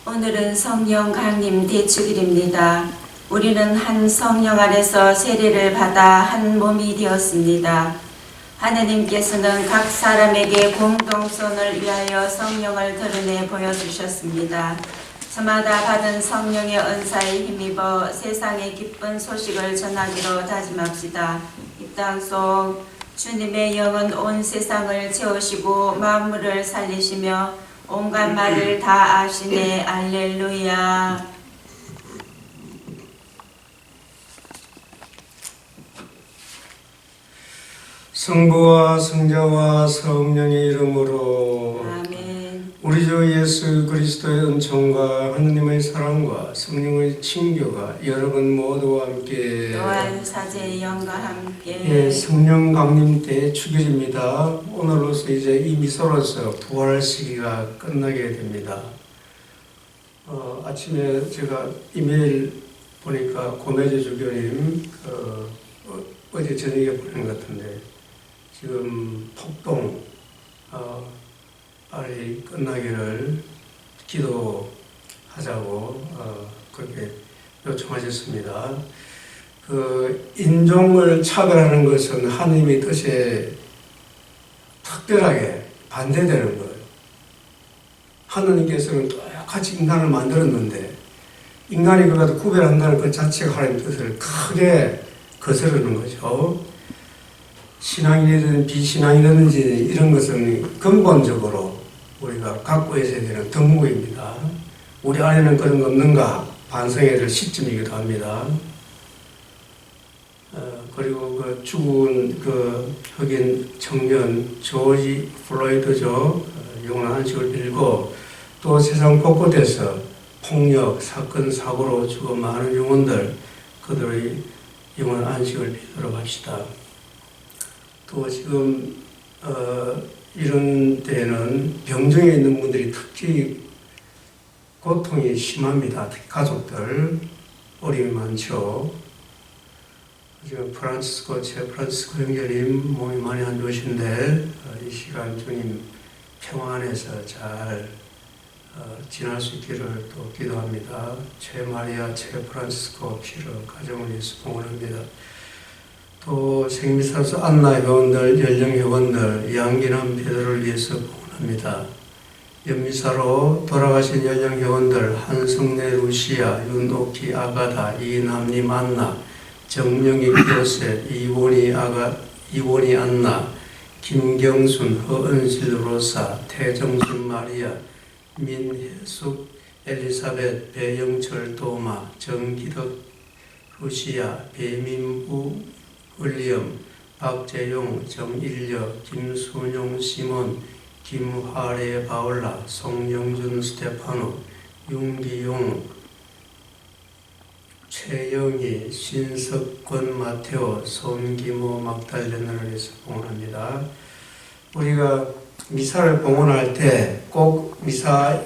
오늘은 성령 강림 대축일입니다. 우리는 한 성령 아래서 세례를 받아 한 몸이 되었습니다. 하느님께서는 각 사람에게 공동선을 위하여 성령을 드러내 보여주셨습니다. 저마다 받은 성령의 은사에 힘입어 세상의 기쁜 소식을 전하기로 다짐합시다. 입당송 주님의 영은 온 세상을 채우시고 만물을 살리시며 온갖 말을 다 아시네. 알렐루야. 성부와 성자와 성령의 이름으로 아멘. 우리 주 예수 그리스도의 은총과 하느님의 사랑과 성령의 친교가 여러분 모두와 함께 또한 사제의 영과 함께 예, 성령 강림 대축일입니다. 오늘로서 이제 이 미소로서 부활 시기가 끝나게 됩니다. 아침에 제가 이메일 보니까 고매주 주교님 어제 저녁에 보낸 것 같은데 지금 폭동 빨리 끝나기를 기도하자고 그렇게 요청하셨습니다. 인종을 차별하는 것은 하나님의 뜻에 특별하게 반대되는 거예요. 하나님께서는 똑같이 인간을 만들었는데 인간이 그것을 구별한다는 그 자체가 하나님의 뜻을 크게 거스르는 거죠. 신앙이든 비신앙이든지 이런 것은 근본적으로 우리가 갖고 있어야 되는 덕목입니다. 우리 안에는 그런 거 없는가 반성해야 될 시점이기도 합니다. 그리고 그 죽은 그 흑인 청년 조지 플로이드죠. 영원한 안식을 빌고 또 세상 곳곳에서 폭력, 사건, 사고로 죽어 많은 영혼들 그들의 영원한 안식을 빌도록 합시다. 또 지금 이런 때는 병정에 있는 분들이 특히 고통이 심합니다. 특히 가족들 어려움이 많죠. 지금 제 프란치스코 형제님 몸이 많이 안 좋으신데 이 시간 주님 평화 안에서 잘 지날 수 있기를 또 기도합니다. 제 마리아, 제 프란치스코 피로 가정을 위해서 봉헌합니다. 또 생미사수 안나 회원들, 연령 회원들, 양기남 베드로를 위해서 봉헌합니다. 연미사로 돌아가신 연령 회원들 한성래 루시아, 윤옥희 아가다, 이남님 안나, 정명희 요셉, 이원희 안나, 김경순, 허은실 로사, 태정순 마리아, 민혜숙 엘리사벳, 배영철 도마, 정기덕 루시아, 배민부 을리엄, 박재용, 정일력, 김순용 시몬, 김화래 바울라, 송영준 스테파노, 윤기용, 최영희, 신석권 마테오, 손기모 막달레나를 위해서 봉헌합니다. 우리가 미사를 봉헌할 때 꼭 미사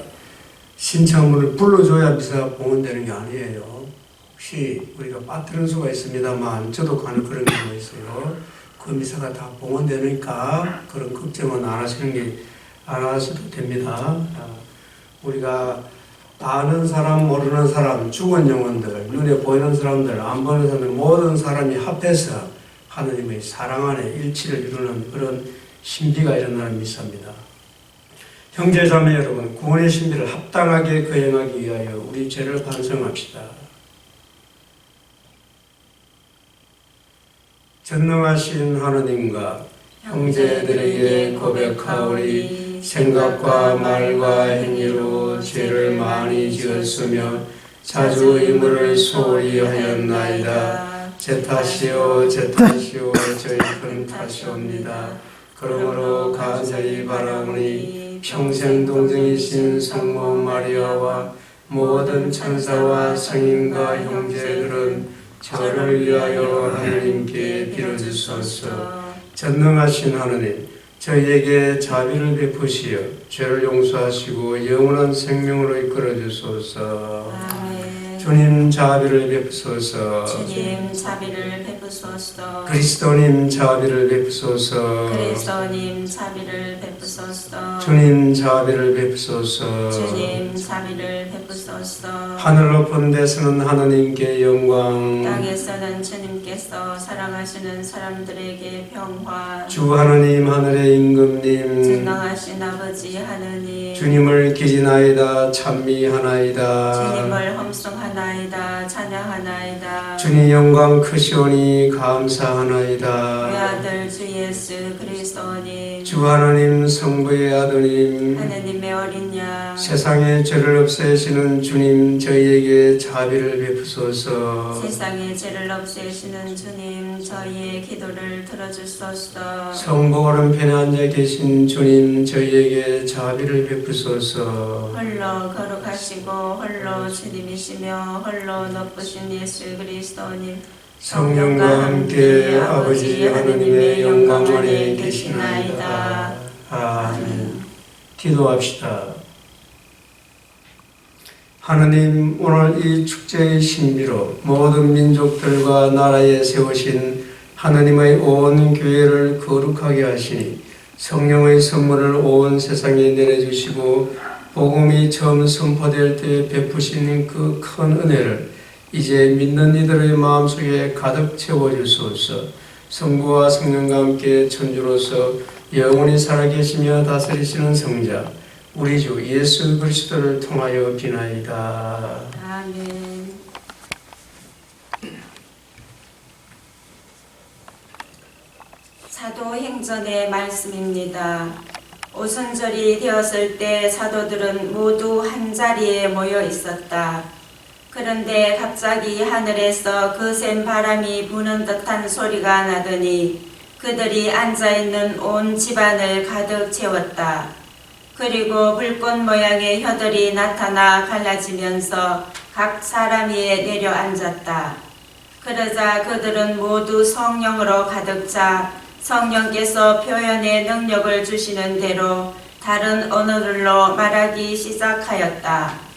신청문을 불러줘야 미사 봉헌되는 게 아니에요. 혹시 우리가 빠뜨릴 수가 있습니다만 저도 가는 그런 경우가 있어요. 그 미사가 다 봉헌되니까 그런 걱정은 안 하셔도 됩니다. 우리가 아는 사람 모르는 사람 죽은 영혼들 눈에 보이는 사람들 안 보이는 사람들 모든 사람이 합해서 하느님의 사랑 안에 일치를 이루는 그런 신비가 일어나는 미사입니다. 형제 자매 여러분, 구원의 신비를 합당하게 거행하기 위하여 우리 죄를 반성합시다. 전능하신 하느님과 형제들에게 고백하오니 생각과 말과 행위로 죄를 많이 지었으며 자주 의무를 소홀히 하였나이다. 제 탓이요 저희 큰 탓이옵니다. 그러므로 간절히 바라오니 평생 동정이신 성모 마리아와 모든 천사와 성인과 형제들은 저를 위하여 하나님께 빌어주소서. 전능하신 하느님, 저희에게 자비를 베푸시어 죄를 용서하시고 영원한 생명으로 이끌어 주소서. 주님 자비를 베푸소서. 주님 자비를 베푸소서. 그리스도님 자비를 베푸소서. 그리스도님 자비를 베푸소서. 주님 자비를 베푸소서. 주님 자비를 베푸소서. 하늘 높은 데서는 하느님께 영광, 땅에서는 주님께서 사랑하시는 사람들에게 평화. 주 하느님 하늘의 임금님, 전능하신 아버지 하느님, 주님을 기리나이다 찬미하나이다. 주님을 험송하나이다 찬양하나이다. 주님 영광 크시오니 감사하나이다. 외아들 주 예수 그리스도님, 주 하느님 성부의 아드님, 하느님의 어린 양, 세상의 죄를 없애시는 주님 저희에게 자비를 베푸소서. 세상의 죄를 없애시는 주님 저희의 기도를 들어주소서. 성부 오른편에 앉아 계신 주님 저희에게 자비를 베푸소서. 홀로 거룩하시고 홀로 주님이시며 홀로 높으신 예수 그리스도님, 성령과 함께 아버지 하느님의 영광 안에 계시나이다. 아멘. 기도합시다. 하느님, 오늘 이 축제의 신비로 모든 민족들과 나라에 세우신 하느님의 온 교회를 거룩하게 하시니 성령의 선물을 온 세상에 내려주시고 복음이 처음 선포될 때 베푸신 그 큰 은혜를 이제 믿는 이들의 마음속에 가득 채워주소서. 성부와 성령과 함께 천주로서 영원히 살아계시며 다스리시는 성자 우리 주 예수 그리스도를 통하여 비나이다. 아멘. 사도행전의 말씀입니다. 오순절이 되었을 때 사도들은 모두 한자리에 모여 있었다. 그런데 갑자기 하늘에서 거센 바람이 부는 듯한 소리가 나더니 그들이 앉아있는 온 집안을 가득 채웠다. 그리고 불꽃 모양의 혀들이 나타나 갈라지면서 각 사람 위에 내려앉았다. 그러자 그들은 모두 성령으로 가득 차 성령께서 표현의 능력을 주시는 대로 다른 언어들로 말하기 시작하였다.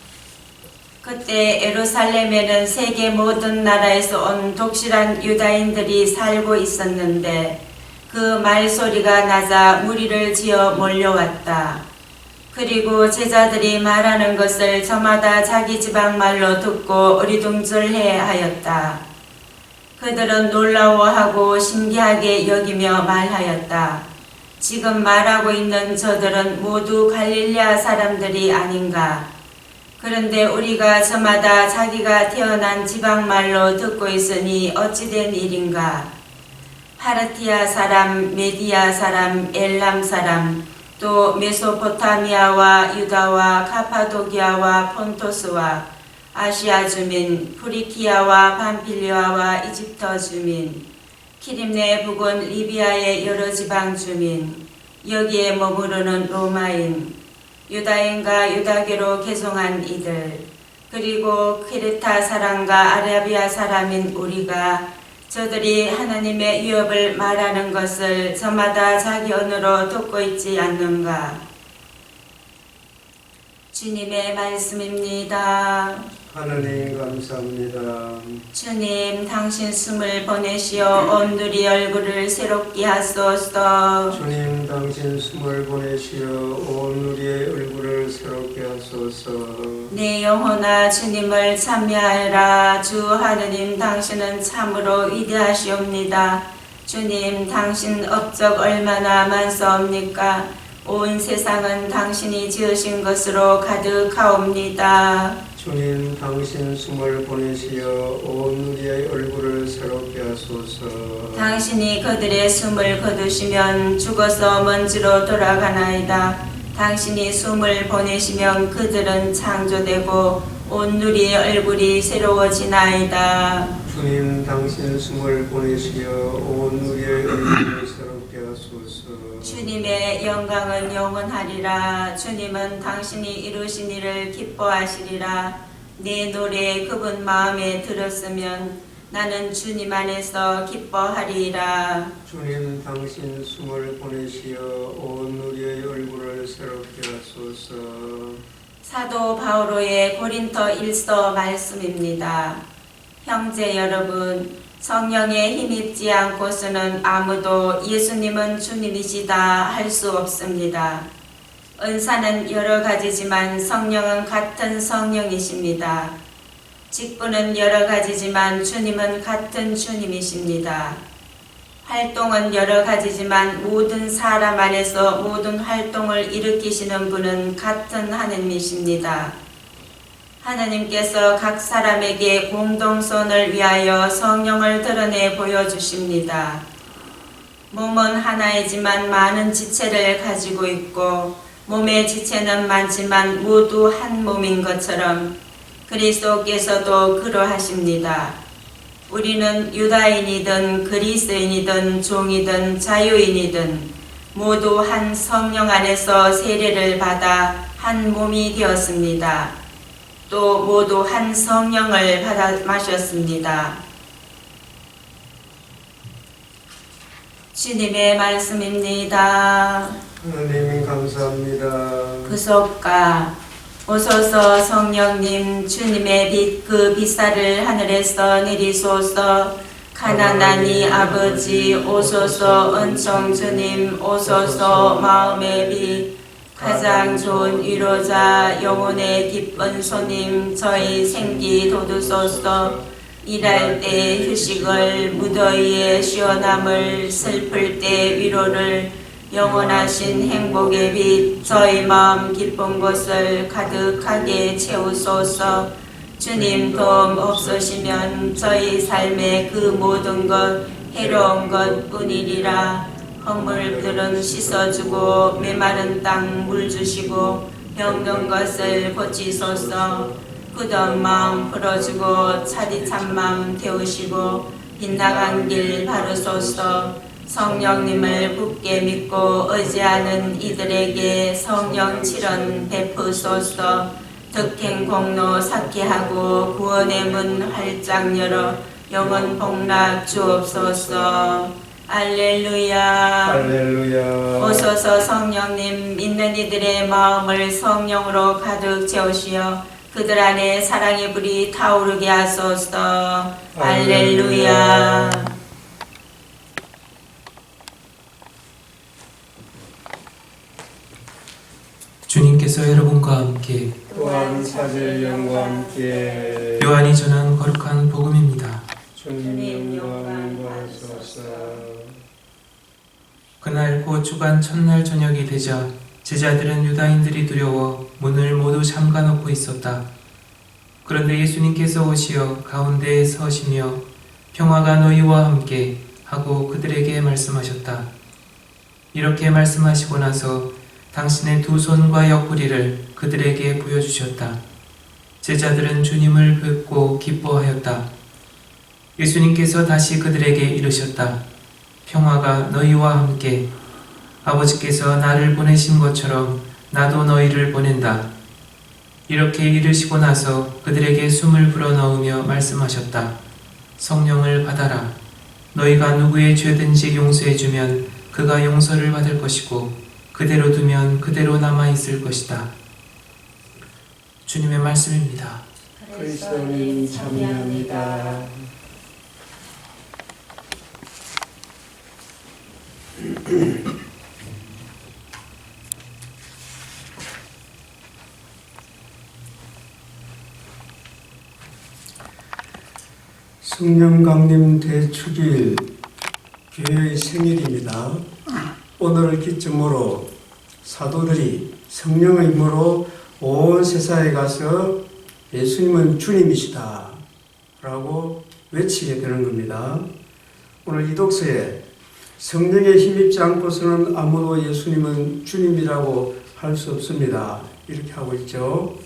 그때 예루살렘에는 세계 모든 나라에서 온 독실한 유다인들이 살고 있었는데 그 말소리가 나자 무리를 지어 몰려왔다. 그리고 제자들이 말하는 것을 저마다 자기 지방 말로 듣고 어리둥절해 하였다. 그들은 놀라워하고 신기하게 여기며 말하였다. 지금 말하고 있는 저들은 모두 갈릴레아 사람들이 아닌가? 그런데 우리가 저마다 자기가 태어난 지방말로 듣고 있으니 어찌된 일인가? 파르티아 사람, 메디아 사람, 엘람 사람, 또 메소포타미아와 유다와 카파도기아와 폰토스와 아시아 주민, 프리키아와 밤필리아와 이집트 주민, 키림네 북은 리비아의 여러 지방 주민, 여기에 머무르는 로마인, 유다인과 유다계로 개종한 이들, 그리고 크레타 사람과 아라비아 사람인 우리가 저들이 하나님의 위협을 말하는 것을 저마다 자기 언어로 듣고 있지 않는가? 주님의 말씀입니다. 하느님 감사합니다. 주님, 당신 숨을 보내시어 온 누리 얼굴을 새롭게 하소서. 주님 당신 숨을 보내시어 온 우리의 얼굴을 새롭게 하소서. 내 영혼아 주님을 찬미하라. 주 하느님 당신은 참으로 위대하시옵니다. 주님 당신 업적 얼마나 만사옵니까? 온 세상은 당신이 지으신 것으로 가득하옵니다. 주님 당신 숨을 보내시어 온 우리의 얼굴을 새롭게 하소서. 당신이 그들의 숨을 거두시면 죽어서 먼지로 돌아가나이다. 당신이 숨을 보내시면 그들은 창조되고 온 누리의 얼굴이 새로워지나이다. 주님 당신 숨을 보내시어 온 우리의 얼굴을 새롭게 하소서. 주님의 영광은 영원하리라. 주님은 당신이 이루신 일을 기뻐하시리라. 내 노래 그분 마음에 들었으면 나는 주님 안에서 기뻐하리라. 주님 당신 숨을 보내시어 온 우리의 얼굴을 새롭게 하소서. 사도 바오로의 고린토 1서 말씀입니다. 형제 여러분, 성령에 힘입지 않고서는 아무도 예수님은 주님이시다 할 수 없습니다. 은사는 여러 가지지만 성령은 같은 성령이십니다. 직분은 여러 가지지만 주님은 같은 주님이십니다. 활동은 여러 가지지만 모든 사람 안에서 모든 활동을 일으키시는 분은 같은 하느님이십니다. 하느님께서 각 사람에게 공동선을 위하여 성령을 드러내 보여주십니다. 몸은 하나이지만 많은 지체를 가지고 있고 몸의 지체는 많지만 모두 한 몸인 것처럼 그리스도께서도 그러하십니다. 우리는 유다인이든 그리스인이든 종이든 자유인이든 모두 한 성령 안에서 세례를 받아 한 몸이 되었습니다. 또 모두 한 성령을 받아 마셨습니다. 주님의 말씀입니다. 하나님 감사합니다. 구속가 오소서 성령님 주님의 빛 그 빛살을 하늘에서 내리소서. 가난하니 아버지 오소서. 은총 주님 오소서. 마음의 빛 가장 좋은 위로자 영혼의 기쁜 손님 저희 생기 돋우소서. 일할 때 휴식을 무더위에 시원함을 슬플 때 위로를 영원하신 행복의 빛 저희 마음 기쁜 곳을 가득하게 채우소서. 주님 도움 없으시면 저희 삶의 그 모든 것 해로운 것 뿐이리라. 헛물들은 씻어주고 메마른 땅 물 주시고 병든 것을 고치소서. 굳은 마음 풀어주고 차디찬 마음 태우시고 빗나간 길 바르소서. 성령님을 굳게 믿고 의지하는 이들에게 성령 칠언 베푸소서. 득행 공로 쌓게 하고 구원의 문 활짝 열어 영원 복락 주옵소서. 알렐루야. 할렐루야. 오소서 성령님 믿는 이들의 마음을 성령으로 가득 채우시어 그들 안에 사랑의 불이 타오르게 하소서. 알렐루야. 주님께서 여러분과 함께 또한 사제 영과 함께 요한이 전한 거룩한 복음입니다. 주님 영광 받으소서. 그날 곧 주간 첫날 저녁이 되자 제자들은 유다인들이 두려워 문을 모두 잠가놓고 있었다. 그런데 예수님께서 오시어 가운데에 서시며 평화가 너희와 함께 하고 그들에게 말씀하셨다. 이렇게 말씀하시고 나서 당신의 두 손과 옆구리를 그들에게 보여주셨다. 제자들은 주님을 뵙고 기뻐하였다. 예수님께서 다시 그들에게 이르셨다. 평화가 너희와 함께. 아버지께서 나를 보내신 것처럼 나도 너희를 보낸다. 이렇게 이르시고 나서 그들에게 숨을 불어넣으며 말씀하셨다. 성령을 받아라. 너희가 누구의 죄든지 용서해주면 그가 용서를 받을 것이고 그대로 두면 그대로 남아있을 것이다. 주님의 말씀입니다. 그리스도님 참여합니다. 성령 강림 대축일 교회의 생일입니다. 오늘을 기점으로 사도들이 성령의 힘으로 온 세상에 가서 예수님은 주님이시다 라고 외치게 되는 겁니다. 오늘 이 독서에 성령에 힘입지 않고서는 아무도 예수님은 주님이라고 할 수 없습니다. 이렇게 하고 있죠.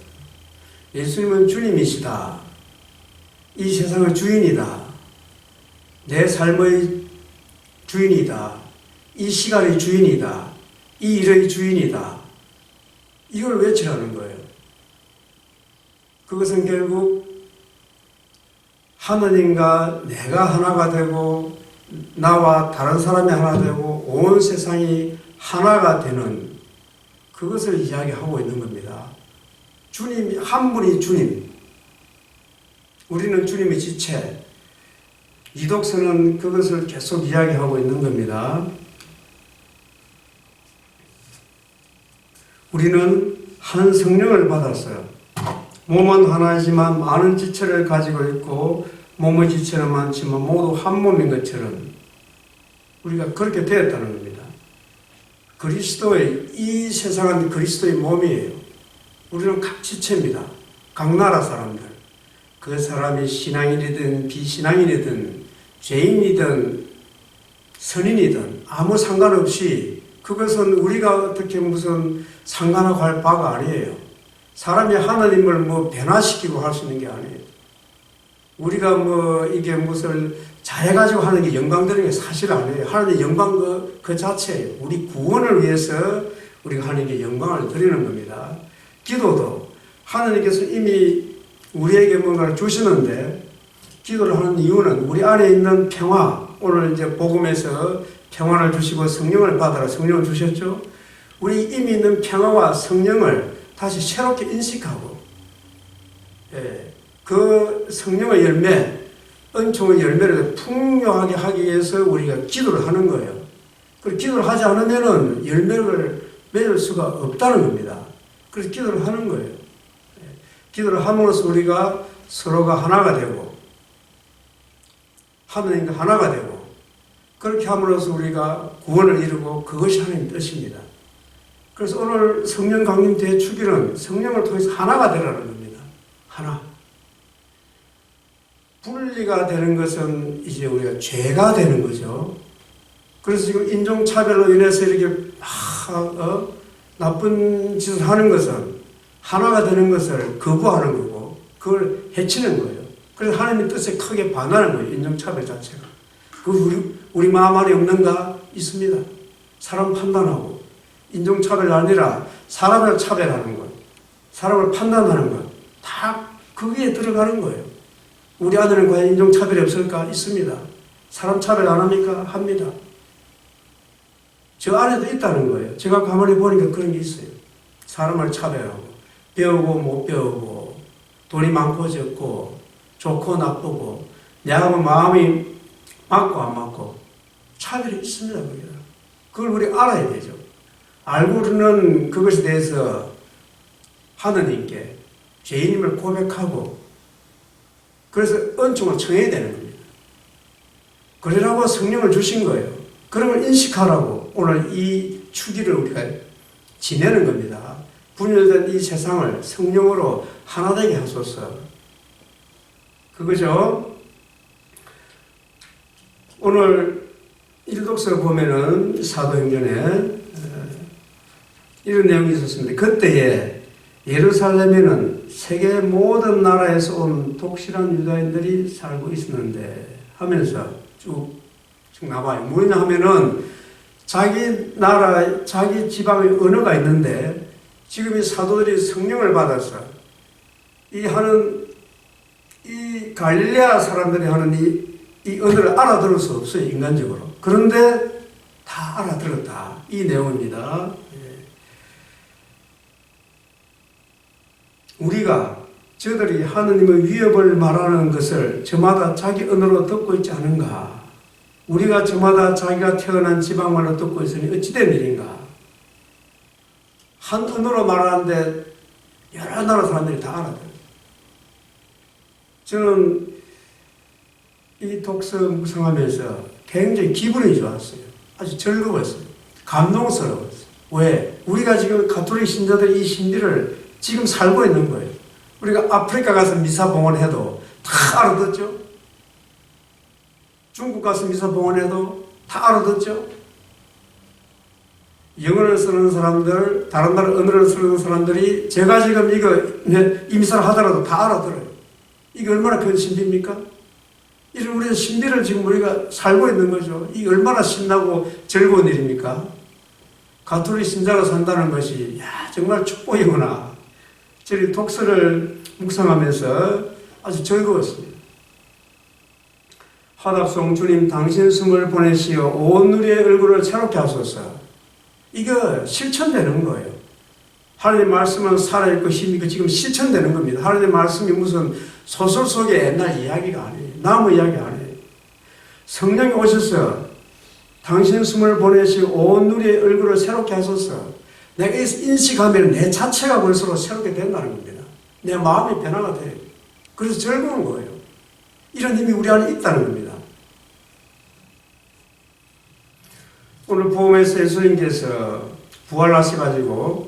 예수님은 주님이시다. 이 세상의 주인이다. 내 삶의 주인이다. 이 시간의 주인이다. 이 일의 주인이다. 이걸 외치라는 거예요. 그것은 결국 하느님과 내가 하나가 되고 나와 다른 사람이 하나 되고 온 세상이 하나가 되는 그것을 이야기하고 있는 겁니다. 주님, 한 분이 주님. 우리는 주님의 지체. 이 독서는 그것을 계속 이야기하고 있는 겁니다. 우리는 한 성령을 받았어요. 몸은 하나이지만 많은 지체를 가지고 있고 몸의 지체는 많지만 모두 한 몸인 것처럼 우리가 그렇게 되었다는 겁니다. 이 세상은 그리스도의 몸이에요. 우리는 각 지체입니다. 각 나라 사람들. 그 사람이 신앙인이든 비신앙인이든 죄인이든 선인이든 아무 상관없이 그것은 우리가 어떻게 무슨 상관하고 할 바가 아니에요. 사람이 하나님을 변화시키고 할 수 있는 게 아니에요. 우리가 이게 무슨 잘해가지고 하는 게 영광 드리는 게 사실 아니에요. 하나님의 영광 그 자체예요. 우리 구원을 위해서 우리가 하나님께 영광을 드리는 겁니다. 기도도 하나님께서 이미 우리에게 뭔가를 주시는데 기도를 하는 이유는 우리 안에 있는 평화, 오늘 이제 복음에서 평화를 주시고 성령을 받아라 성령을 주셨죠. 우리 이미 있는 평화와 성령을 다시 새롭게 인식하고 그 성령의 열매, 은총의 열매를 풍요하게 하기 위해서 우리가 기도를 하는 거예요. 그리고 기도를 하지 않으면 열매를 맺을 수가 없다는 겁니다. 그래서 기도를 하는 거예요. 기도를 함으로써 우리가 서로가 하나가 되고 하나님과 하나가 되고 그렇게 함으로써 우리가 구원을 이루고 그것이 하나님의 뜻입니다. 그래서 오늘 성령 강림 대축일은 성령을 통해서 하나가 되라는 겁니다. 하나. 분리가 되는 것은 이제 우리가 죄가 되는 거죠. 그래서 지금 인종차별로 인해서 이렇게 나쁜 짓을 하는 것은 하나가 되는 것을 거부하는 거고 그걸 해치는 거예요. 그래서 하나님의 뜻에 크게 반하는 거예요. 인종차별 자체가. 우리 마음 안에 없는가? 있습니다. 사람 판단하고 인종차별 아니라 사람을 차별하는 것, 사람을 판단하는 것, 다 거기에 들어가는 거예요. 우리 안에는 과연 인종차별이 없을까? 있습니다. 사람 차별 안 합니까? 합니다. 저 안에도 있다는 거예요. 제가 가만히 보니까 그런 게 있어요. 사람을 차별하고 배우고 못 배우고 돈이 많고 적고 좋고 나쁘고 내가 마음이 맞고 안 맞고 차별이 있습니다. 그걸 우리 알아야 되죠. 알고 우리는 그것에 대해서 하느님께 죄인임을 고백하고 그래서 은총을 청해야 되는 겁니다. 그러라고 성령을 주신 거예요. 그러면 인식하라고 오늘 이 축일을 우리가 지내는 겁니다. 분열된 이 세상을 성령으로 하나 되게 하소서. 그거죠. 오늘 일독서 보면은 사도행전에 이런 내용이 있었습니다. 그때에 예루살렘에는 세계 모든 나라에서 온 독실한 유다인들이 살고 있었는데 하면서 쭉 나와요. 뭐냐 하면은 자기 나라, 자기 지방의 언어가 있는데 지금 이 사도들이 성령을 받아서 이 갈릴레아 사람들이 하는 이 언어를 알아들을 수 없어요. 인간적으로. 그런데 다 알아들었다. 이 내용입니다. 우리가 저들이 하느님의 위협을 말하는 것을 저마다 자기 언어로 듣고 있지 않은가? 우리가 저마다 자기가 태어난 지방말로 듣고 있으니 어찌된 일인가? 한 언어로 말하는데 여러 나라 사람들이 다 알아들어요. 저는 이 독서 묵상하면서 굉장히 기분이 좋았어요. 아주 즐거웠어요. 감동스러웠어요. 왜? 우리가 지금 가톨릭 신자들 이 신비를 지금 살고 있는 거예요. 우리가 아프리카 가서 미사 봉헌해도 다 알아듣죠? 중국 가서 미사 봉헌해도 다 알아듣죠? 영어를 쓰는 사람들, 다른 나라 언어를 쓰는 사람들이 제가 지금 이 미사를 하더라도 다 알아들어요. 이게 얼마나 큰 신비입니까? 이런 우리의 신비를 지금 우리가 살고 있는 거죠. 이게 얼마나 신나고 즐거운 일입니까? 가톨릭 신자로 산다는 것이 정말 축복이구나. 저희 독서를 묵상하면서 아주 즐거웠습니다. 화답송 주님 당신 숨을 보내시어 온 우리의 얼굴을 새롭게 하소서. 이거 실천되는 거예요. 하나님 말씀은 살아있고 힘이 있고 지금 실천되는 겁니다. 하나님 말씀이 무슨 소설 속의 옛날 이야기가 아니에요. 나무 이야기 아니에요. 성령이 오셔서 당신 숨을 보내시고 온 누리의 얼굴을 새롭게 하소서. 내가 인식하면 내 자체가 벌써 새롭게 된다는 겁니다. 내 마음이 변화가 돼요. 그래서 즐거운 거예요. 이런 힘이 우리 안에 있다는 겁니다. 오늘 복음에서 예수님께서 부활하셔가지고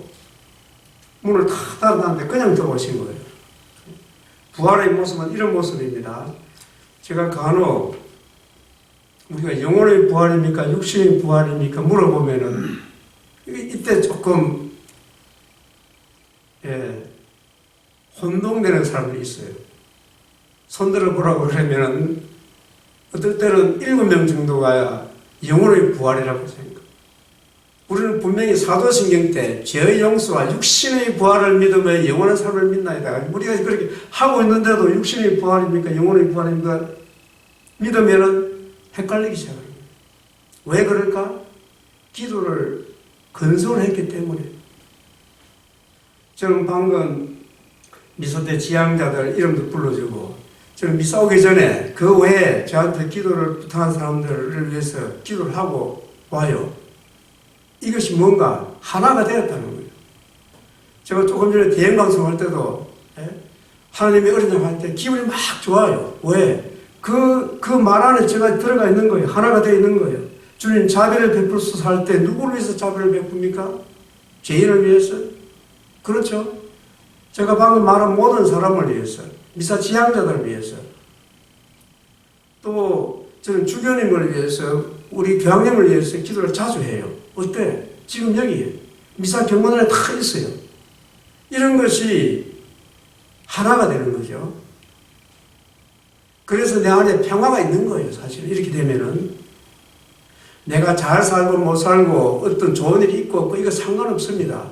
문을 다 닫았는데 그냥 들어오신 거예요. 부활의 모습은 이런 모습입니다. 제가 간혹 우리가 영혼의 부활입니까? 육신의 부활입니까? 물어보면은 이때 조금 혼동되는 사람들이 있어요. 손들어 보라고 그러면은 어떨 때는 7명 정도가 영혼의 부활이라고 생각합니다. 우리는 분명히 사도신경 때 죄의 용서와 육신의 부활을 믿으며 영원한 삶을 믿나이다. 우리가 그렇게 하고 있는데도 육신의 부활입니까? 영혼의 부활입니까? 믿으면은 헷갈리기 시작합니다. 왜 그럴까? 기도를 근소를 했기 때문에. 저는 방금 미사 때 지향자들 이름도 불러주고, 저는 미사 오기 전에 그 외에 저한테 기도를 부탁한 사람들을 위해서 기도를 하고 와요. 이것이 뭔가 하나가 되었다는 거예요. 제가 조금 전에 대행방송 할 때도 하나님이 어린양 할 때 기분이 막 좋아요. 왜? 그 말 안에 제가 들어가 있는 거예요. 하나가 되어 있는 거예요. 주님 자비를 베풀소서 할 때 누구를 위해서 자비를 베풉니까? 죄인을 위해서? 그렇죠. 제가 방금 말한 모든 사람을 위해서, 미사 지향자들을 위해서, 또 저는 주교님을 위해서, 우리 교황님을 위해서 기도를 자주 해요. 어때? 지금 여기에 미사 경건원에 다 있어요. 이런 것이 하나가 되는 거죠. 그래서 내 안에 평화가 있는 거예요. 사실 이렇게 되면은 내가 잘 살고 못 살고 어떤 좋은 일이 있고 없고 이거 상관없습니다.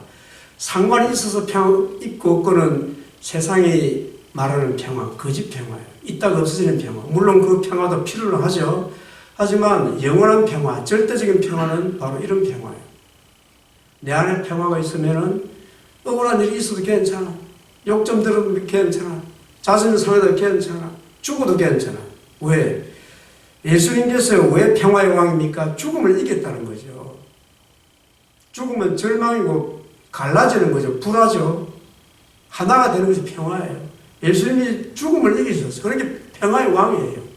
상관이 있어서 평화 있고 없고는 세상이 말하는 평화, 거짓 평화예요. 있다가 없어지는 평화. 물론 그 평화도 필요로 하죠. 하지만 영원한 평화, 절대적인 평화는 바로 이런 평화예요. 내 안에 평화가 있으면은 억울한 일이 있어도 괜찮아. 욕 좀 들어도 괜찮아. 자존심 상해도 괜찮아. 죽어도 괜찮아. 왜? 예수님께서 왜 평화의 왕입니까? 죽음을 이겼다는 거죠. 죽으면 절망이고 갈라지는 거죠. 불화죠. 하나가 되는 것이 평화예요. 예수님이 죽음을 이기셨어요. 그러니까 평화의 왕이에요.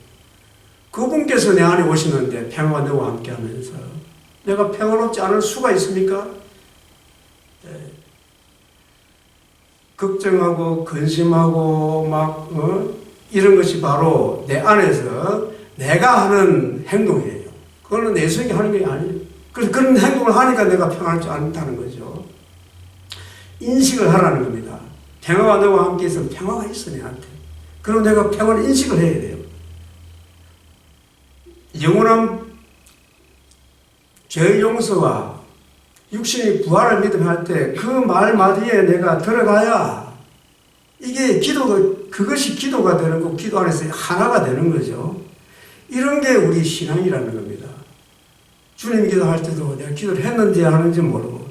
그분께서 내 안에 오시는데 평화가 너와 함께 하면서 내가 평화롭지 않을 수가 있습니까? 걱정하고 근심하고 막 이런 것이 바로 내 안에서 내가 하는 행동이에요. 그거는 내 속에 하는 게 아니에요. 그래서 그런 행동을 하니까 내가 평안하지 않다는 거죠. 인식을 하라는 겁니다. 평화가 너와 함께 있으면 평화가 있어 내한테. 그럼 내가 평화를 인식을 해야 돼요. 영원한 죄의 용서와 육신의 부활을 믿음할 때 그 말 마디에 내가 들어가야 이게 기도도 그것이 기도가 되는 거고 기도 안에서 하나가 되는 거죠. 이런 게 우리 신앙이라는 겁니다. 주님 기도할 때도 내가 기도를 했는지 안 했는지 모르고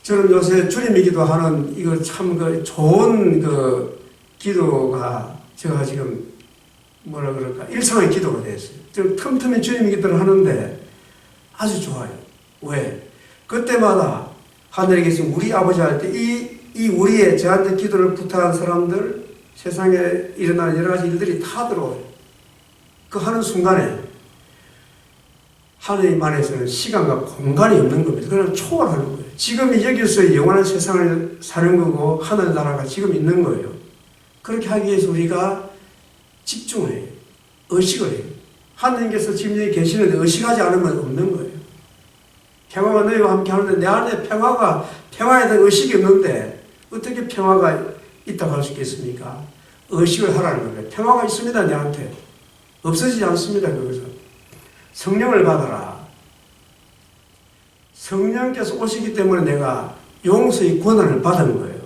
저는 요새 주님이 기도하는 이거 참 좋은 기도가 제가 지금 뭐라 그럴까 일상의 기도가 됐어요. 좀 틈틈이 주님 기도를 하는데 아주 좋아요. 왜? 그때마다 하늘에 계신 우리 아버지 할 때 이 우리의 저한테 기도를 부탁한 사람들 세상에 일어나는 여러 가지 일들이 다 들어와요. 그 하는 순간에 하나님 안에서는 시간과 공간이 없는 겁니다. 그냥 초월하는 거예요. 지금이 여기서 영원한 세상을 사는 거고 하늘나라가 지금 있는 거예요. 그렇게 하기 위해서 우리가 집중을 해요. 의식을 해요. 하나님께서 지금 여기 계시는데 의식하지 않으면 없는 거예요. 평화가 너희와 함께 하는데 내 안에 평화에 대한 의식이 없는데 어떻게 평화가 있다고 할 수 있겠습니까? 의식을 하라는 거예요. 평화가 있습니다. 내한테. 없어지지 않습니다. 거기서. 성령을 받아라. 성령께서 오시기 때문에 내가 용서의 권한을 받은 거예요.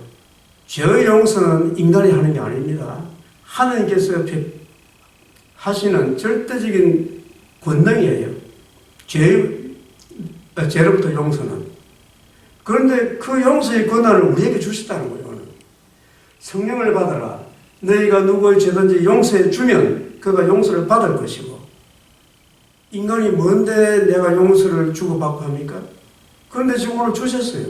죄의 용서는 인간이 하는 게 아닙니다. 하나님께서 하시는 절대적인 권능이에요. 죄로부터 용서는. 그런데 그 용서의 권한을 우리에게 주셨다는 거예요. 오늘. 성령을 받아라. 너희가 누구의 죄든지 용서해 주면 그가 용서를 받을 것이고, 인간이 뭔데 내가 용서를 주고받고 합니까? 그런데 지금 오늘 주셨어요.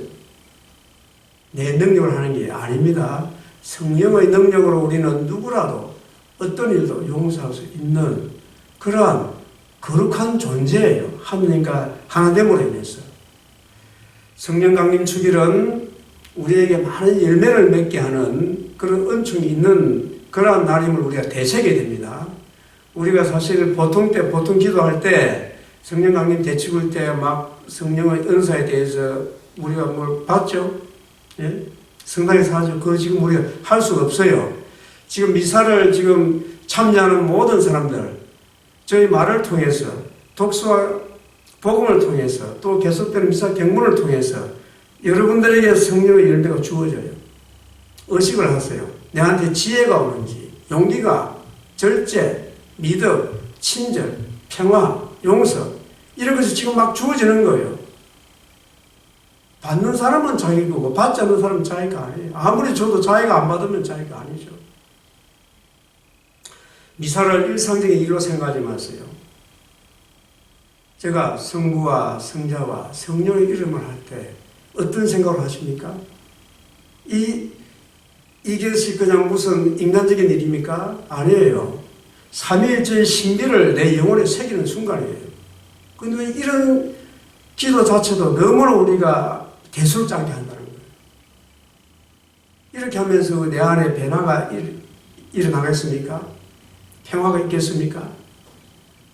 내 능력을 하는 게 아닙니다. 성령의 능력으로 우리는 누구라도 어떤 일도 용서할 수 있는 그러한 거룩한 존재예요. 하나님과 하나됨으로 인해서. 성령 강림 주길은 우리에게 많은 열매를 맺게 하는 그런 은총이 있는 그러한 날임을 우리가 되새게 됩니다. 우리가 사실 보통 기도할 때 성령 강림 되치고 때 막 성령의 은사에 대해서 우리가 뭘 봤죠? 예? 성당에서 하죠. 그거 지금 우리가 할 수가 없어요. 지금 미사를 지금 참여하는 모든 사람들, 저희 말을 통해서, 독서와 복음을 통해서, 또 계속되는 미사 경문을 통해서 여러분들에게 성령의 열매가 주어져요. 의식을 하세요. 내한테 지혜가 오는지, 용기가, 절제, 믿음, 친절, 평화, 용서, 이런 것이 지금 막 주어지는 거예요. 받는 사람은 자기 거고 받지 않는 사람은 자기가 아니에요. 아무리 줘도 자기가 안 받으면 자기가 아니죠. 미사를 일상적인 일로 생각하지 마세요. 제가 성부와 성자와 성령의 이름을 할 때 어떤 생각을 하십니까? 이것이 그냥 무슨 인간적인 일입니까? 아니에요. 삼위일체의 신비를 내 영혼에 새기는 순간이에요. 근데 이런 기도 자체도 너무나 우리가 대수롭지 않게 한다는 거예요. 이렇게 하면서 내 안에 변화가 일어나겠습니까? 평화가 있겠습니까?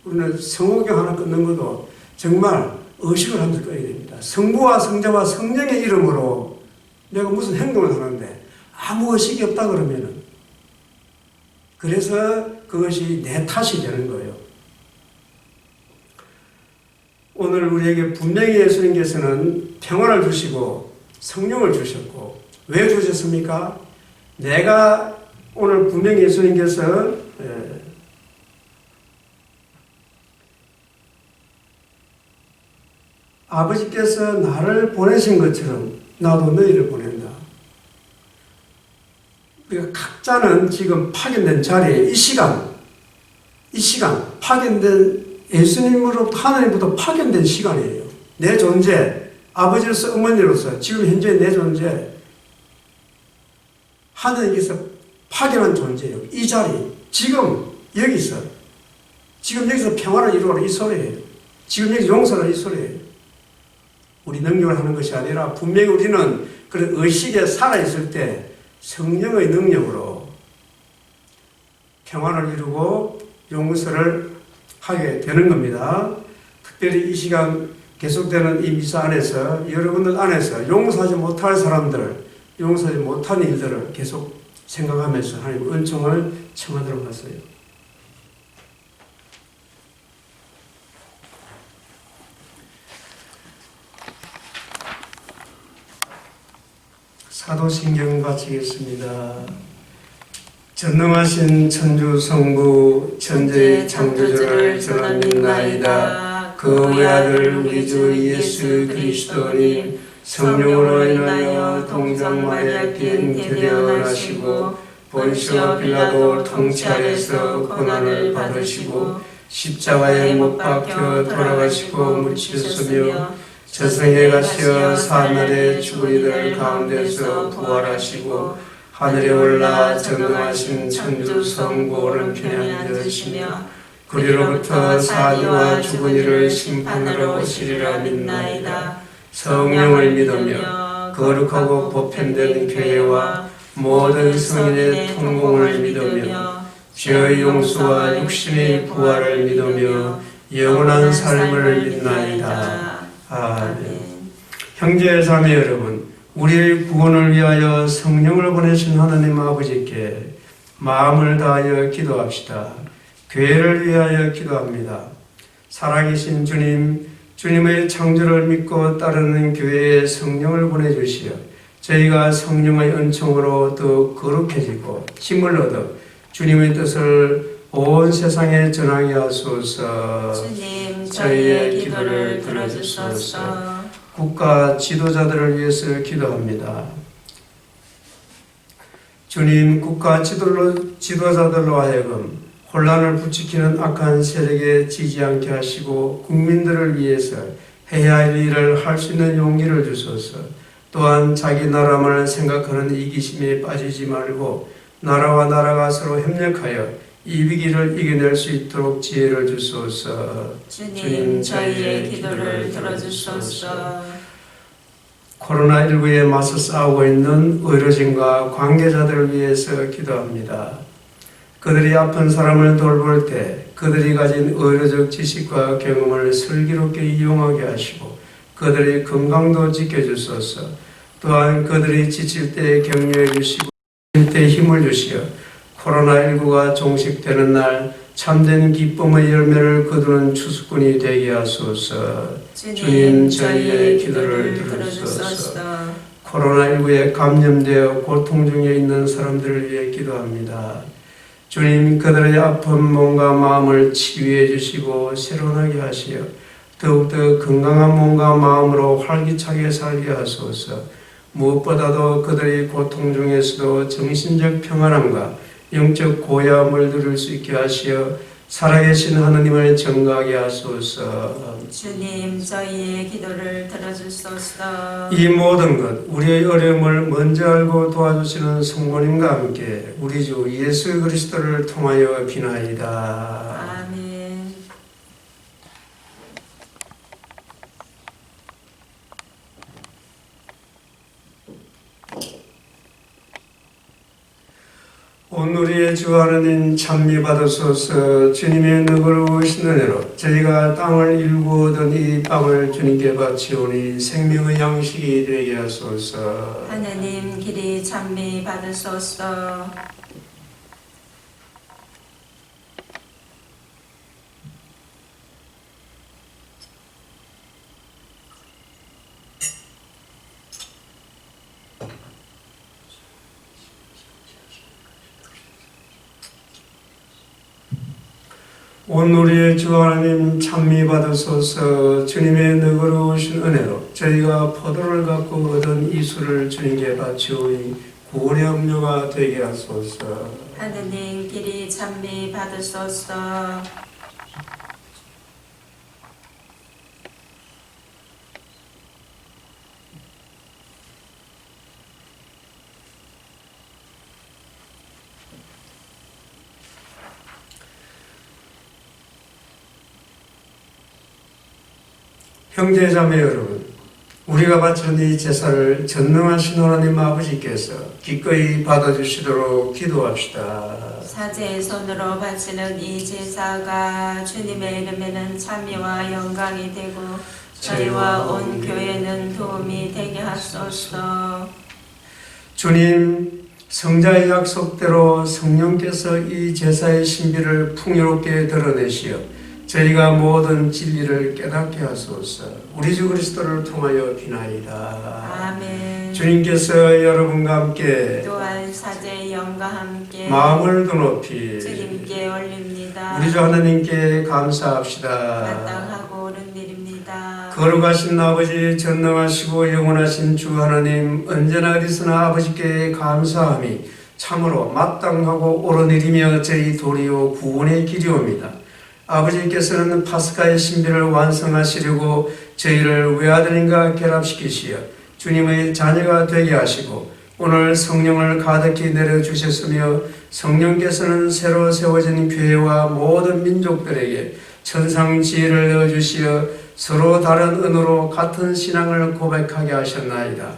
우리는 성호경 하나 끊는 것도 정말 의식을 한번 꺼야 됩니다. 성부와 성자와 성령의 이름으로 내가 무슨 행동을 하는데 아무 의식이 없다 그러면은, 그래서 그것이 내 탓이 되는 거예요. 오늘 우리에게 분명히 예수님께서는 평화를 주시고 성령을 주셨고, 왜 주셨습니까? 내가 오늘 분명히 예수님께서 아버지께서 나를 보내신 것처럼 나도 너희를 보낸다. 우리가 각자는 지금 파견된 자리에 이 시간 파견된 예수님으로부터 하나님부터 파견된 시간이에요. 내 존재, 아버지로서 어머니로서 지금 현재 내 존재, 하나님께서 파견한 존재예요. 이 자리, 지금 여기서 평화를 이루어라 이 소리예요. 지금 여기 용서라 이 소리예요. 우리 능력을 하는 것이 아니라 분명히 우리는 그런 의식에 살아있을 때 성령의 능력으로 평화를 이루고 용서를 하게 되는 겁니다. 특별히 이 시간 계속되는 이 미사 안에서 여러분들 안에서 용서하지 못할 사람들, 용서하지 못한 일들을 계속 생각하면서 하나님 은총을 청하도록 하세요. 사도신경 바치겠습니다. 전능하신 천주 성부 천지의 창조주를 전하 믿나이다. 그 외아들 우리 주 예수 그리스도님 성령으로 인하여 동정 마리아께 잉태되어 나시고 본시오 빌라도 통치 아래서 고난을 받으시고 십자가에 못 박혀 돌아가시고 묻히셨으며 저승에 가시어 사하늘의 죽은 이들 가운데서 부활하시고 하늘에 올라 전능하신 천주 성부 오른편에 앉으시며 그리로부터 사지와 죽은 이를 심판하러 오시리라 믿나이다. 성령을 믿으며 거룩하고 보편된 교회와 모든 성인의 통공을 믿으며 죄의 용서와 육신의 부활을 믿으며 영원한 삶을 믿나이다. 아멘. 형제 자매 여러분, 우리의 구원을 위하여 성령을 보내신 하나님 아버지께 마음을 다하여 기도합시다. 교회를 위하여 기도합니다. 살아계신 주님, 주님의 창조를 믿고 따르는 교회에 성령을 보내주시어 저희가 성령의 은총으로 더 거룩해지고 힘을 얻어 주님의 뜻을 온 세상에 전하게 하소서. 주님, 저희의 기도를 들어주소서. 국가 지도자들을 위해서 기도합니다. 주님, 국가 지도자들로 하여금 혼란을 부추기는 악한 세력에 지지 않게 하시고 국민들을 위해서 해야 할 일을 할 수 있는 용기를 주소서. 또한 자기 나라만을 생각하는 이기심에 빠지지 말고 나라와 나라가 서로 협력하여 이 위기를 이겨낼 수 있도록 지혜를 주소서. 주님, 저희의 기도를 들어주소서. 코로나19에 맞서 싸우고 있는 의료진과 관계자들을 위해서 기도합니다. 그들이 아픈 사람을 돌볼 때 그들이 가진 의료적 지식과 경험을 슬기롭게 이용하게 하시고 그들의 건강도 지켜주소서. 또한 그들이 지칠 때 격려해 주시고 질 때 힘을 주시어 코로나19가 종식되는 날 참된 기쁨의 열매를 거두는 추수꾼이 되게 하소서. 주님, 저희의 기도를 들어주소서. 코로나19에 감염되어 고통 중에 있는 사람들을 위해 기도합니다. 주님, 그들의 아픈 몸과 마음을 치유해 주시고 새로나게 하시어 더욱더 건강한 몸과 마음으로 활기차게 살게 하소서. 무엇보다도 그들의 고통 중에서도 정신적 평안함과 영적 고요함을 누릴 수 있게 하시어 살아계신 하느님을 전가하게 하소서. 주님, 저희의 기도를 들어주소서. 이 모든 것, 우리의 어려움을 먼저 알고 도와주시는 성모님과 함께 우리 주 예수 그리스도를 통하여 비나이다. 아멘. 온 우리의 주 하느님 찬미 받으소서. 주님의 너그러우신 은혜로 저희가 땅을 일구 얻은 이 땅을 주님께 바치오니 생명의 양식이 되게 하소서. 하느님, 길이 찬미 받으소서. 온 우리의 주 하나님 찬미 받으소서. 주님의 너그러우신 은혜로 저희가 포도를 갖고 얻은 이수를 주님께 바치오니 구원의 음료가 되게 하소서. 하느님, 길이 찬미 받으소서. 형제자매 여러분, 우리가 바친 이 제사를 전능하신 하나님 아버지께서 기꺼이 받아주시도록 기도합시다. 사제의 손으로 바치는 이 제사가 주님의 이름에는 찬미와 영광이 되고 저희와 온 교회는 도움이 되게 하소서. 주님, 성자의 약속대로 성령께서 이 제사의 신비를 풍요롭게 드러내시어 저희가 모든 진리를 깨닫게 하소서. 우리 주 그리스도를 통하여 비나이다. 아멘. 주님께서 여러분과 함께 또한 사제의 영과 함께 마음을 더 높이 주님께 올립니다. 우리 주 하나님께 감사합시다. 마땅하고 옳은 일입니다. 거룩하신 아버지, 전능하시고 영원하신 주 하나님, 언제나 어디서나 아버지께 감사함이 참으로 마땅하고 옳은 일이며 저희 도리요 구원의 길이옵니다. 아버지께서는 파스카의 신비를 완성하시려고 저희를 외아들인과 결합시키시어 주님의 자녀가 되게 하시고 오늘 성령을 가득히 내려주셨으며 성령께서는 새로 세워진 교회와 모든 민족들에게 천상 지혜를 내어주시어 서로 다른 은으로 같은 신앙을 고백하게 하셨나이다.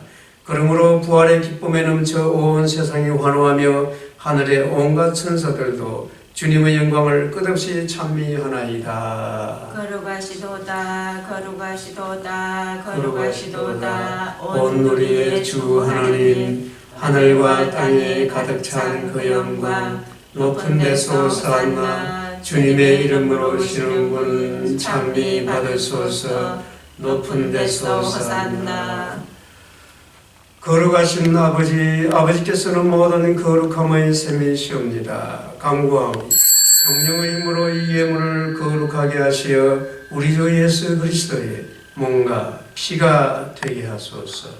그러므로 부활의 기쁨에 넘쳐 온 세상이 환호하며 하늘의 온갖 천사들도 주님의 영광을 끝없이 찬미하나이다. 거룩하시도다, 거룩하시도다, 거룩하시도다. 온 우리의 주 하나님, 하늘과 땅에 가득 찬 그 영광, 높은 데서 오사나 주님의 이름으로 오시는 분 찬미 받으소서. 높은 데서 오사나. 거룩하신 아버지, 아버지께서는 모든 거룩함의 셈이시옵니다. 간구하오니 성령의 힘으로 이 예물을 거룩하게 하시어 우리 주 예수 그리스도의 몸과 피가 되게 하소서.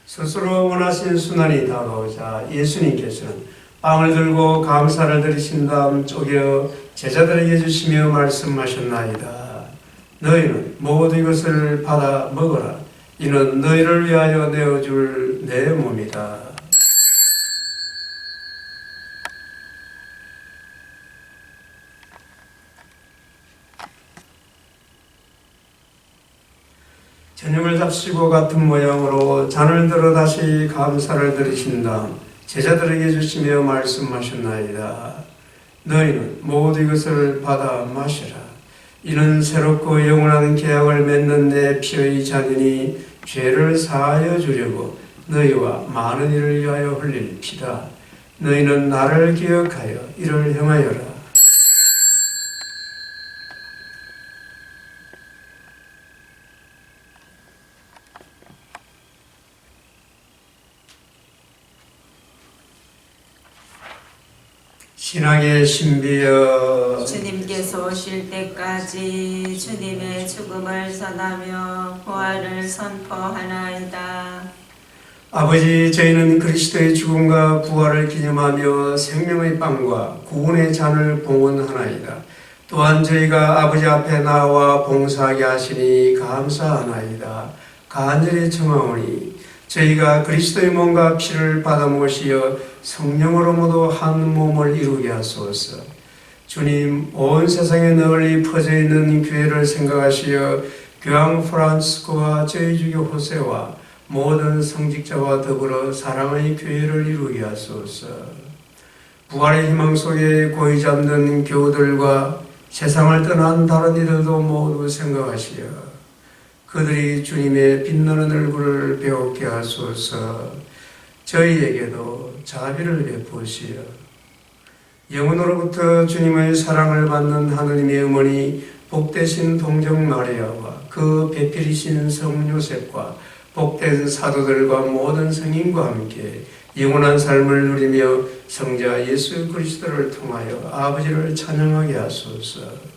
스스로 원하신 순환이 다가오자 예수님께서는 빵을 들고 감사를 드리신 다음 쪼개어 제자들에게 주시며 말씀하셨나이다. 너희는 모두 이것을 받아 먹어라. 이는 너희를 위하여 내어줄 내 몸이다. 저녁을 잡수고 같은 모양으로 잔을 들어 다시 감사를 드리신 다음 제자들에게 주시며 말씀하셨나이다. 너희는 모두 이것을 받아 마시라. 이는 새롭고 영원한 계약을 맺는 내 피의 잔이니 죄를 사하여 주려고 너희와 많은 이를 위하여 흘릴 피다. 너희는 나를 기억하여 이를 행하여라. 신앙의 신비여, 주님께서 오실 때까지 주님의 죽음을 선하며 부활을 선포하나이다. 아버지, 저희는 그리스도의 죽음과 부활을 기념하며 생명의 빵과 구원의 잔을 봉헌하나이다. 또한 저희가 아버지 앞에 나와 봉사하게 하시니 감사하나이다. 간절히 청하오니 저희가 그리스도의 몸과 피를 받아 모시어 성령으로 모두 한 몸을 이루게 하소서. 주님, 온 세상에 널리 퍼져 있는 교회를 생각하시어 교황 프란치스코와 저희 주교 호세와 모든 성직자와 더불어 사랑의 교회를 이루게 하소서. 부활의 희망 속에 고이 잠든 교우들과 세상을 떠난 다른 이들도 모두 생각하시어 그들이 주님의 빛나는 얼굴을 배우게 하소서. 저희에게도 자비를 베푸시어 영원으로부터 주님의 사랑을 받는 하느님의 어머니 복되신 동정 마리아와 그 배필이신 성 요셉과 복된 사도들과 모든 성인과 함께 영원한 삶을 누리며 성자 예수 그리스도를 통하여 아버지를 찬양하게 하소서.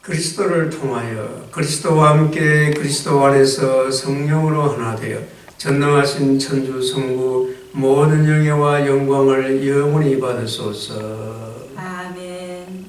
그리스도를 통하여 그리스도와 함께 그리스도 안에서 성령으로 하나 되어 전능하신 천주 성부 모든 영예와 영광을 영원히 받으소서. 아멘.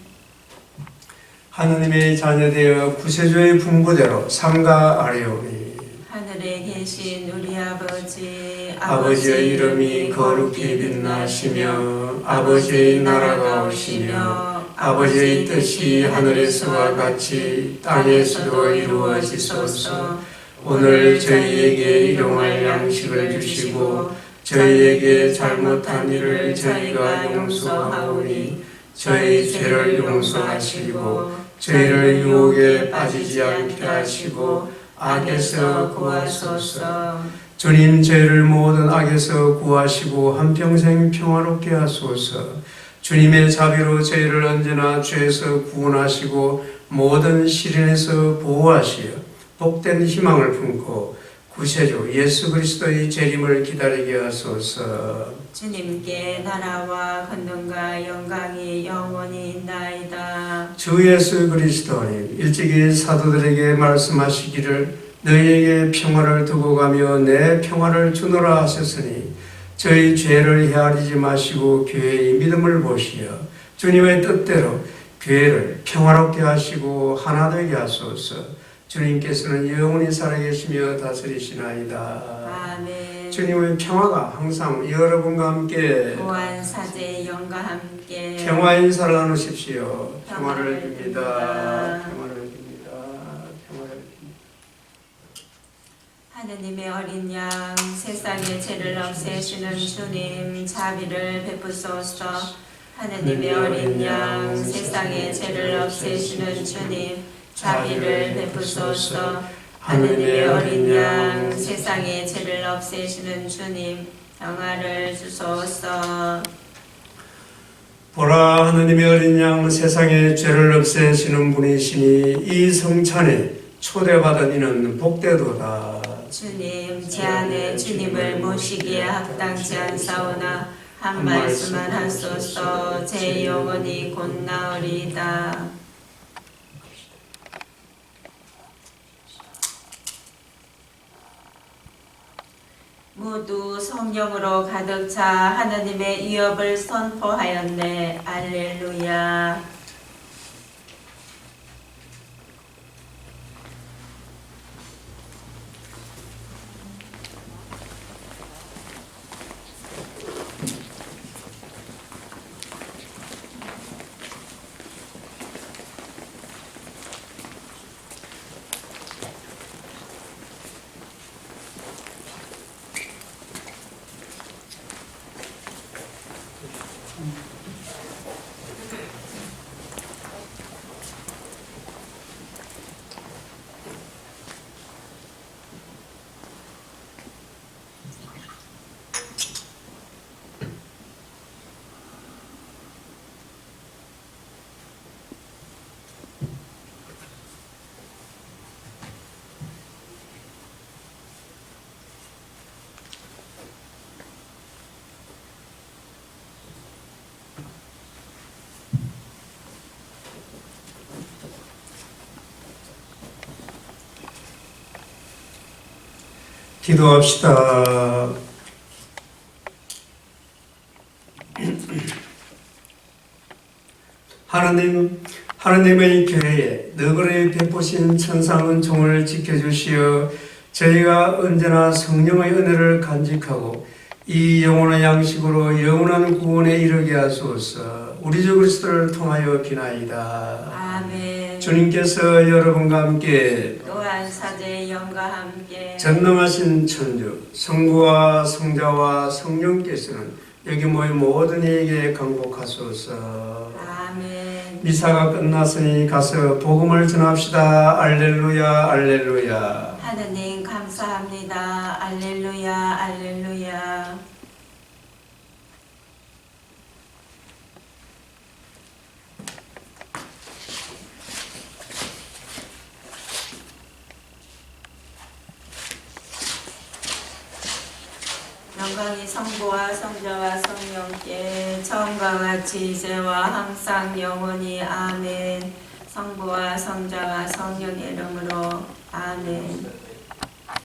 하느님의 자녀되어 구세주의 분부대로 삼가 아뢰오니 하늘에 계신 우리 아버지, 아버지의 이름이 거룩히 빛나시며 아버지의 나라가 오시며 아버지의 뜻이 하늘에서와 같이 땅에서도 이루어지소서. 오늘 저희에게 일용할 양식을 주시고 저희에게 잘못한 일을 저희가 용서하오니 저희 죄를 용서하시고 저희를 유혹에 빠지지 않게 하시고 악에서 구하소서. 주님, 저희를 모든 악에서 구하시고 한평생 평화롭게 하소서. 주님의 자비로 저희를 언제나 죄에서 구원하시고 모든 시련에서 보호하시어 복된 희망을 품고 구세주 예수 그리스도의 재림을 기다리게 하소서. 주님께 나라와 권능과 영광이 영원히 있나이다. 주 예수 그리스도님, 일찍이 사도들에게 말씀하시기를 너희에게 평화를 두고 가며 내 평화를 주노라 하셨으니 저희 죄를 헤아리지 마시고 교회의 믿음을 보시어 주님의 뜻대로 교회를 평화롭게 하시고 하나 되게 하소서. 주님께서는 영원히 살아계시며 다스리시나이다. 아멘. 주님의 평화가 항상 여러분과 함께 무한 사제의 영과 함께 평화의 인사를 나누십시오. 평화를 평화를 빕니다. 빕니다. 평화를 빕니다. 평화를 빕니다. 하느님의 어린 양, 세상의 죄를 없애시는 주님, 자비를 베푸소서. 하느님의 어린 양, 세상의 죄를 없애시는 주님, 자비를 베푸소서. 하느님의 어린 양, 세상의 죄를 없애시는 주님, 평화를 주소서. 보라, 하느님의 어린 양, 세상의 죄를 없애시는 분이시니 이 성찬에 초대받은 이는 복되도다. 주님, 제 안에 주님을 모시기에 합당치 않사오나 한 말씀만 하소서. 제 영혼이 곧 나으리이다. 모두 성령으로 가득 차 하나님의 위협을 선포하였네. 알렐루야. 기도합시다. 하나님의 교회에 너그러이 베푸신 천상은 종을 지켜주시어 저희가 언제나 성령의 은혜를 간직하고 이 영원한 양식으로 영원한 구원에 이르게 하소서. 우리 주 그리스도를 통하여 비나이다. 아멘. 주님께서 여러분과 함께 또한 사제의 영과 함께 전능하신 천주 성부와 성자와 성령께서는 여기 모인 모든 이에게 강복하소서. 아멘. 미사가 끝났으니 가서 복음을 전합시다. 알렐루야 알렐루야. 하느님 감사합니다. 알렐루야 알렐루야. 영광이 성부와 성자와 성령께 처음과 같이 이제와 항상 영원히 아멘. 성부와 성자와 성령의 이름으로 아멘.